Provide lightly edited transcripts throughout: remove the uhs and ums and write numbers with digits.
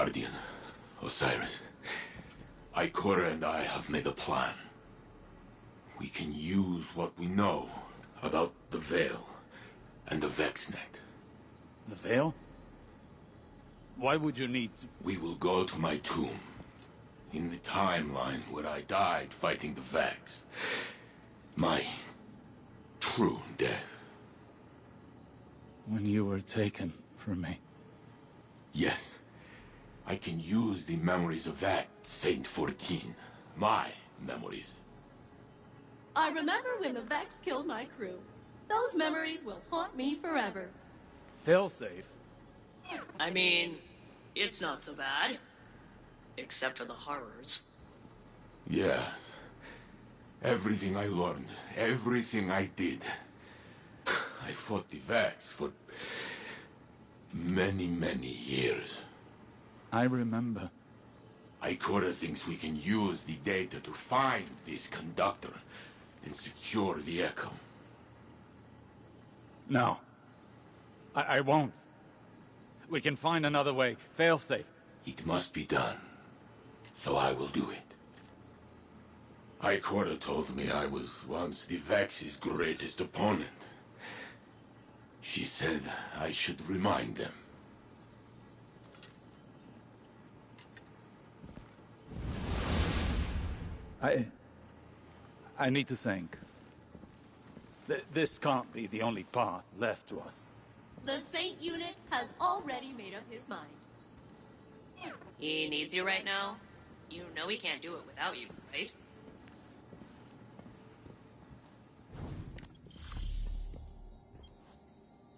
Guardian, Osiris. Ikora and I have made a plan. We can use what we know about the Veil and the VexNet. The Veil? Why would you need... We will go to my tomb. In the timeline where I died fighting the Vex. My true death. When you were taken from me. Yes. I can use the memories of that Saint 14. My memories. I remember when the Vex killed my crew. Those memories will haunt me forever. Failsafe? I mean, it's not so bad. Except for the horrors. Yes. Everything I learned, everything I did. I fought the Vex for many, many years. I remember. Ikora thinks we can use the data to find this conductor and secure the Echo. No. I won't. We can find another way. Failsafe. It must be done. So I will do it. Ikora told me I was once the Vex's greatest opponent. She said I should remind them. I need to think. This can't be the only path left to us. The Saint unit has already made up his mind. He needs you right now? You know he can't do it without you, right?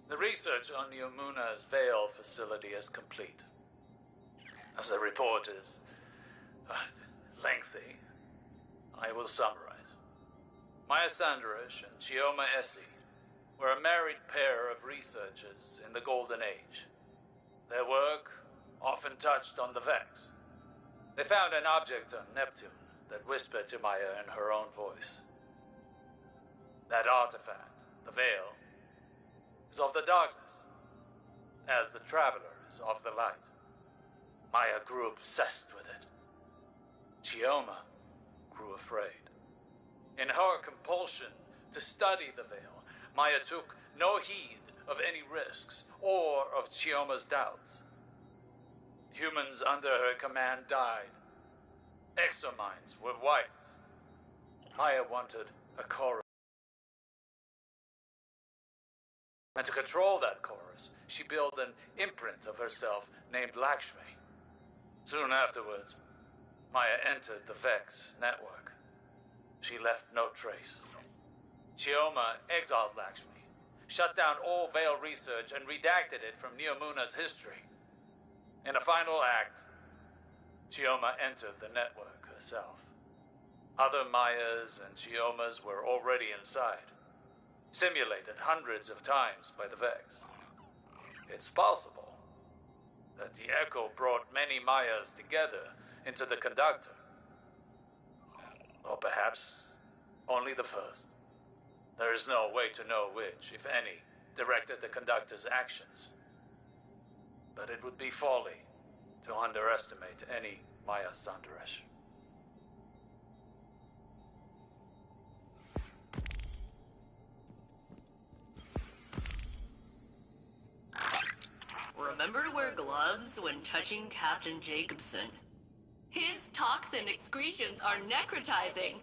The research on Neomuna's Veil facility is complete. As the report is lengthy, I will summarize. Maya Sandrash and Chioma Essie were a married pair of researchers in the Golden Age. Their work often touched on the Vex. They found an object on Neptune that whispered to Maya in her own voice. That artifact, the Veil, is of the darkness, as the Traveler is of the light. Maya grew obsessed with it. Chioma grew afraid. In her compulsion to study the Veil, Maya took no heed of any risks or of Chioma's doubts. Humans under her command died. Exominds were wiped. Maya wanted a chorus. And to control that chorus, she built an imprint of herself named Lakshmi. Soon afterwards, Maya entered the Vex network. She left no trace. Chioma exiled Lakshmi, shut down all Veil research, and redacted it from Neomuna's history. In a final act, Chioma entered the network herself. Other Mayas and Chiomas were already inside, simulated hundreds of times by the Vex. It's possible that the Echo brought many Mayas together into the Conductor. Or perhaps only the first. There is no way to know which, if any, directed the Conductor's actions. But it would be folly to underestimate any Maya Sandrash. Remember to wear gloves when touching Captain Jacobson. His toxin excretions are necrotizing.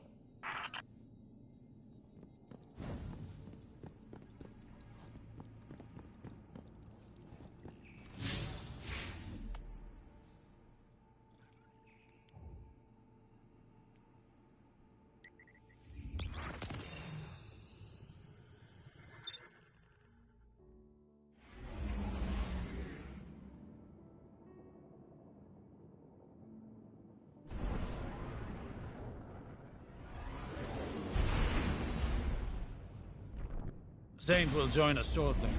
Saint will join us shortly.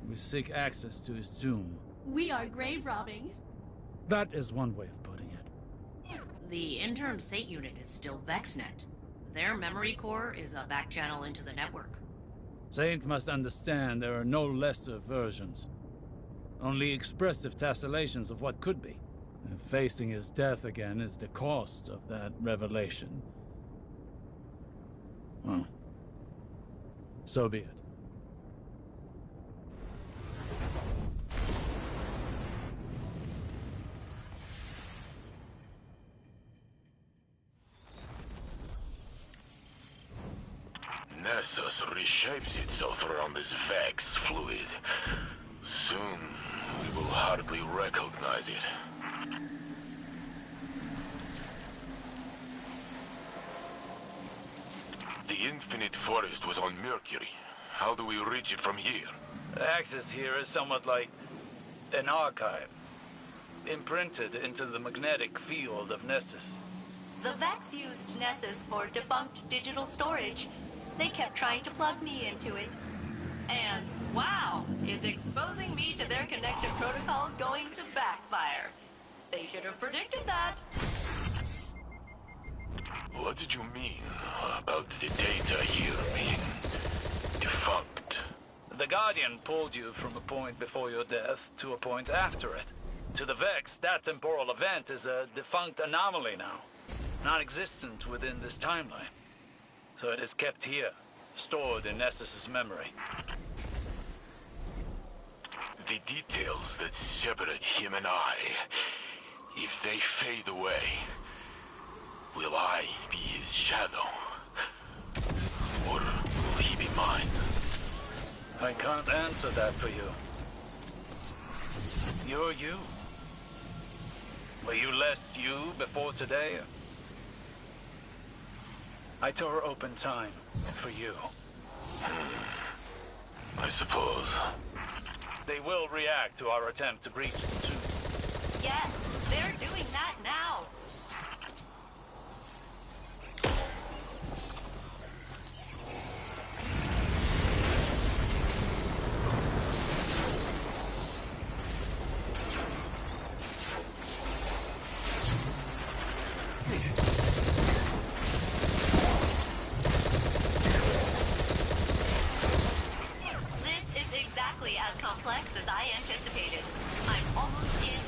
We seek access to his tomb. We are grave robbing. That is one way of putting it. The interim Saint unit is still VexNet. Their memory core is a back channel into the network. Saint must understand there are no lesser versions. Only expressive tessellations of what could be. And facing his death again is the cost of that revelation. Well, so be it. Nessus reshapes itself around this Vex fluid. Soon, we will hardly recognize it. The Infinite Forest was on Mercury. How do we reach it from here? Access here is somewhat like an archive, imprinted into the magnetic field of Nessus. The Vex used Nessus for defunct digital storage. They kept trying to plug me into it. And, wow, is exposing me to their connection protocols going to backfire. They should have predicted that. What did you mean about the data here being defunct? The Guardian pulled you from a point before your death to a point after it. To the Vex, that temporal event is a defunct anomaly now, non-existent within this timeline. So it is kept here, stored in Nessus's memory. The details that separate him and I, if they fade away, will I be his shadow? Or will he be mine? I can't answer that for you. You're you. Were you less you before today? I tore open time for you. I suppose. They will react to our attempt to breach the tomb. Yes, they're doing that now. As complex as I anticipated. I'm almost in.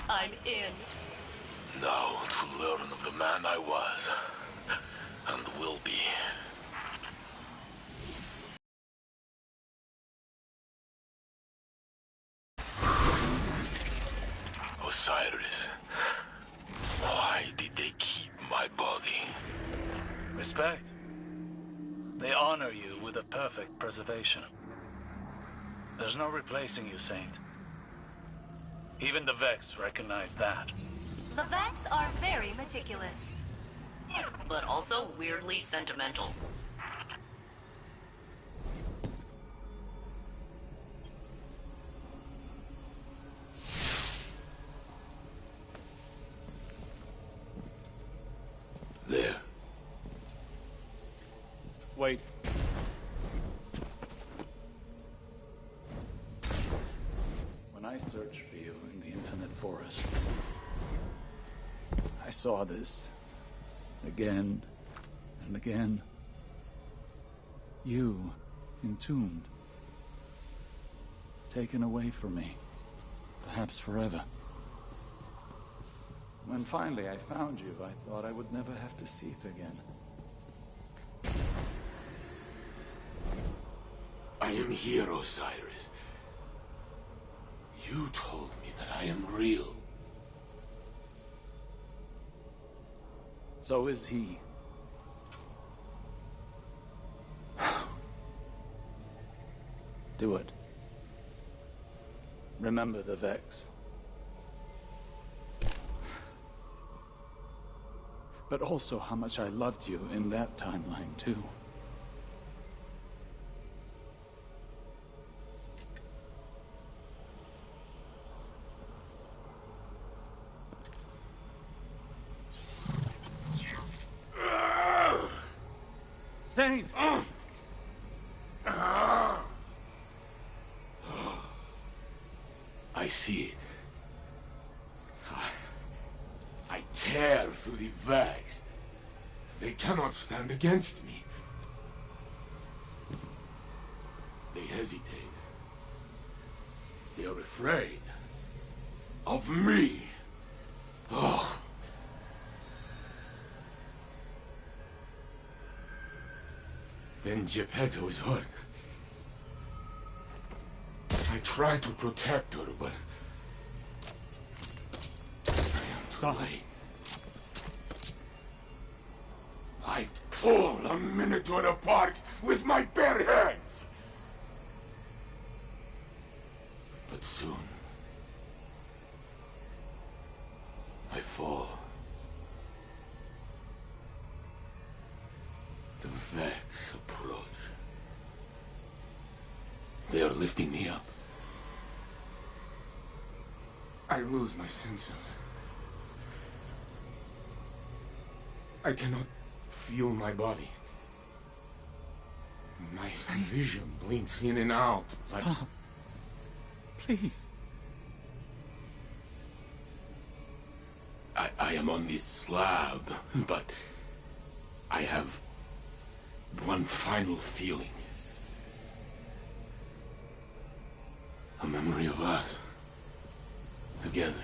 I'm in. Now to learn of the man I was, and will be. Osiris, why did they keep my body? Respect. They honor you with a perfect preservation. There's no replacing you, Saint. Even the Vex recognize that. The Vex are very meticulous, but also weirdly sentimental. There. Wait. When I searched for you in the Infinite Forest, I saw this again and again. You, entombed, taken away from me, perhaps forever. When finally I found you, I thought I would never have to see it again. I am here, Osiris. You told me that I am real. So is he. Do it. Remember the Vex. But also how much I loved you in that timeline, too. Saint! I see it. I tear through the Vex. They cannot stand against me. They hesitate. They are afraid of me. Oh. Then Geppetto is hurt. I try to protect her, but I am too late. I pull a Minotaur apart with my bare hands. But soon, I fall. The Vex approach. They are lifting me up. I lose my senses. I cannot feel my body. My vision blinks in and out. Stop. Please. I am on this slab, but I have one final feeling. A memory of us. Together.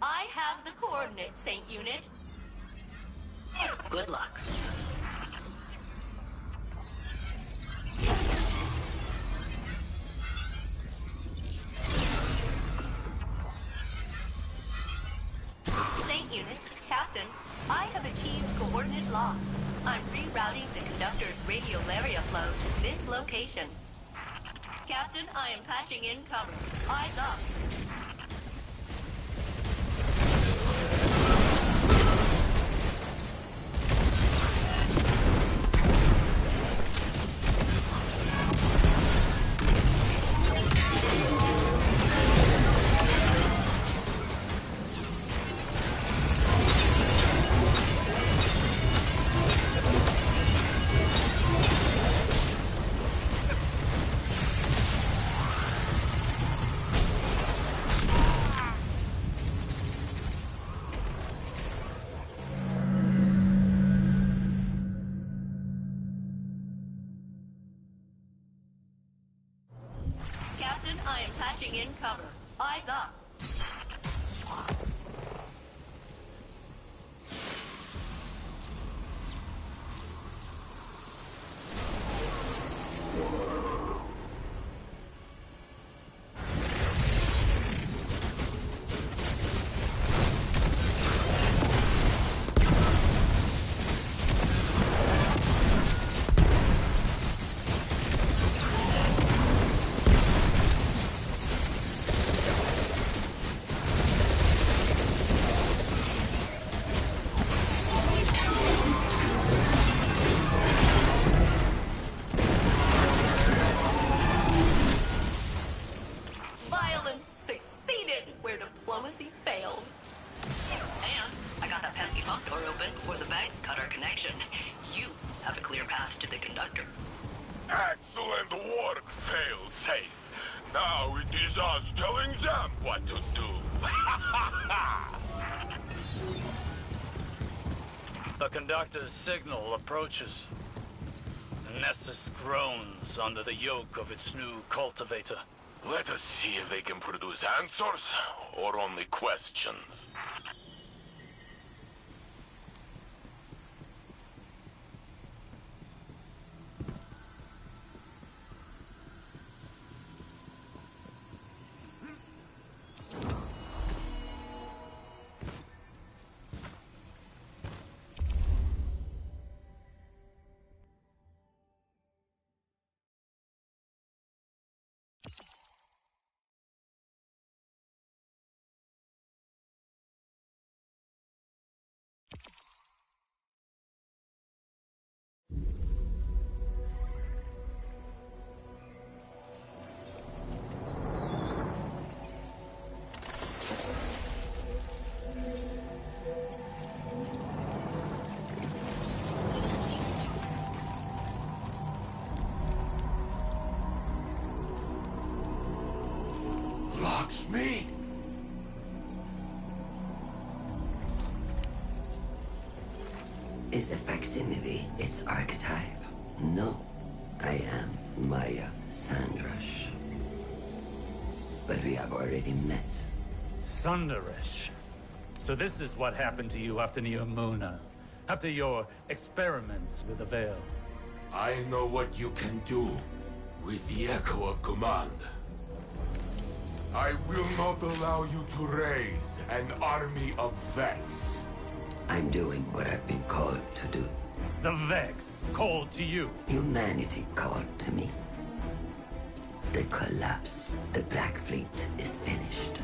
I have the coordinates, Saint Unit. Good luck. Saint Unit, Captain, I have achieved coordinate lock. I'm rerouting the conductor's radiolaria flow to this location. Captain, I am patching in cover. Eyes up. Captain, I am patching in cover. Eyes up. Excellent work, fail-safe. Now it is us telling them what to do. The conductor's signal approaches. Nessus groans under the yoke of its new cultivator. Let us see if they can produce answers or only questions. Lakshmi? Is a facsimile its archetype? No, I am Maya Sandrash. But we have already met. Sundarish. So this is what happened to you after Neomuna. After your experiments with the Veil. I know what you can do with the Echo of Command. I will not allow you to raise an army of Vex. I'm doing what I've been called to do. The Vex called to you. Humanity called to me. The collapse, the Black Fleet is finished.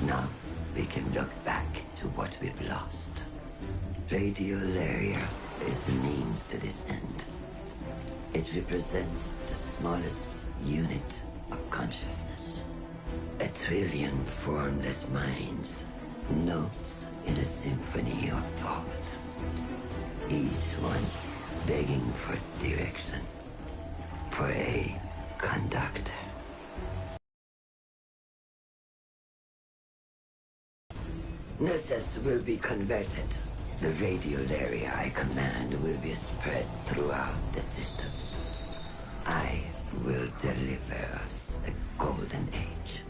Now we can look back to what we've lost. Radiolaria is the means to this end. It represents the smallest unit of consciousness. A trillion formless minds, notes in a symphony of thought. Each one begging for direction, for a conductor. Nessus will be converted. The radiolaria I command will be spread throughout the system. I will deliver us a golden age.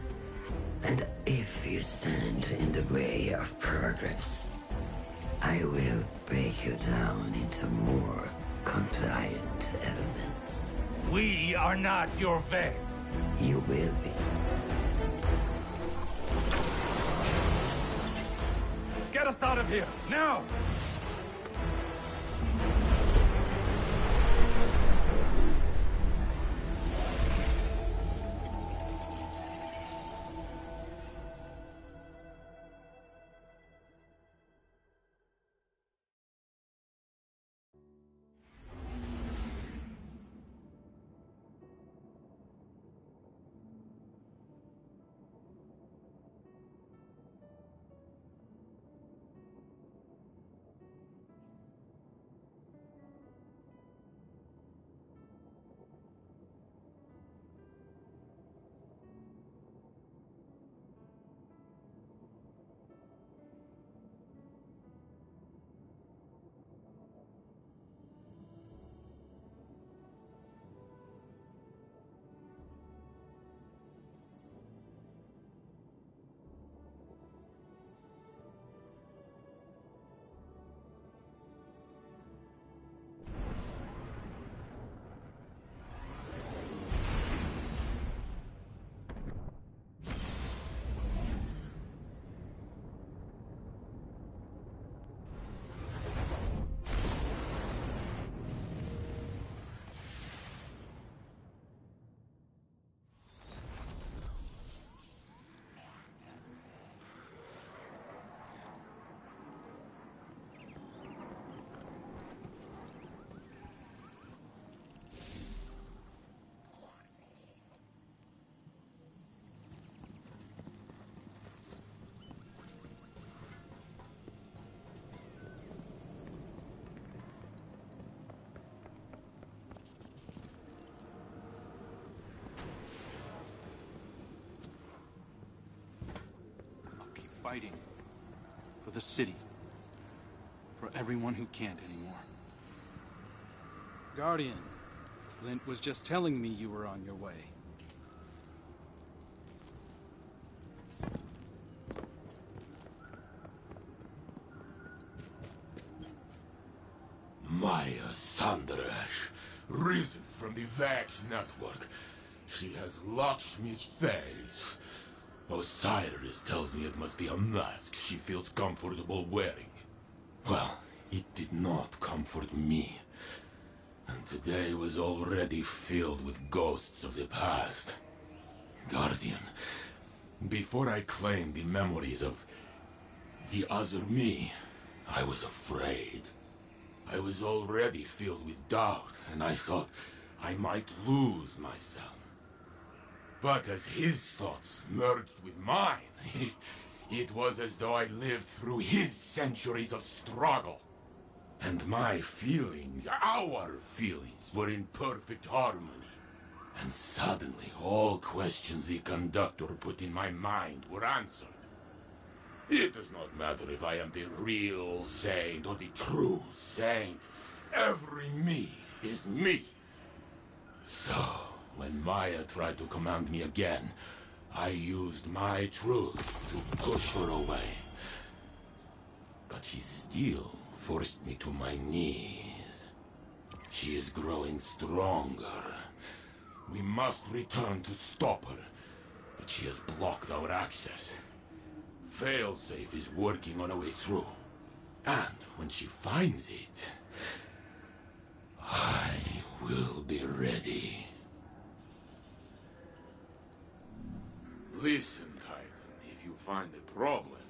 And if you stand in the way of progress, I will break you down into more compliant elements. We are not your Vex. You will be. Get us out of here, now! fighting. For the city. For everyone who can't anymore. Guardian, Clint was just telling me you were on your way. Maya Sandrash, risen from the Vax network. She has Lakshmi's face. Osiris tells me it must be a mask she feels comfortable wearing. Well, it did not comfort me. And today was already filled with ghosts of the past. Guardian, before I claimed the memories of the other me, I was afraid. I was already filled with doubt, and I thought I might lose myself. But as his thoughts merged with mine, it was as though I lived through his centuries of struggle. And my feelings, our feelings, were in perfect harmony. And suddenly, all questions the conductor put in my mind were answered. It does not matter if I am the real saint or the true saint. Every me is me. So, when Maya tried to command me again, I used my truth to push her away. But she still forced me to my knees. She is growing stronger. We must return to stop her, but she has blocked our access. Failsafe is working on a way through. And when she finds it, I will be ready. Listen, Titan, if you find a problem,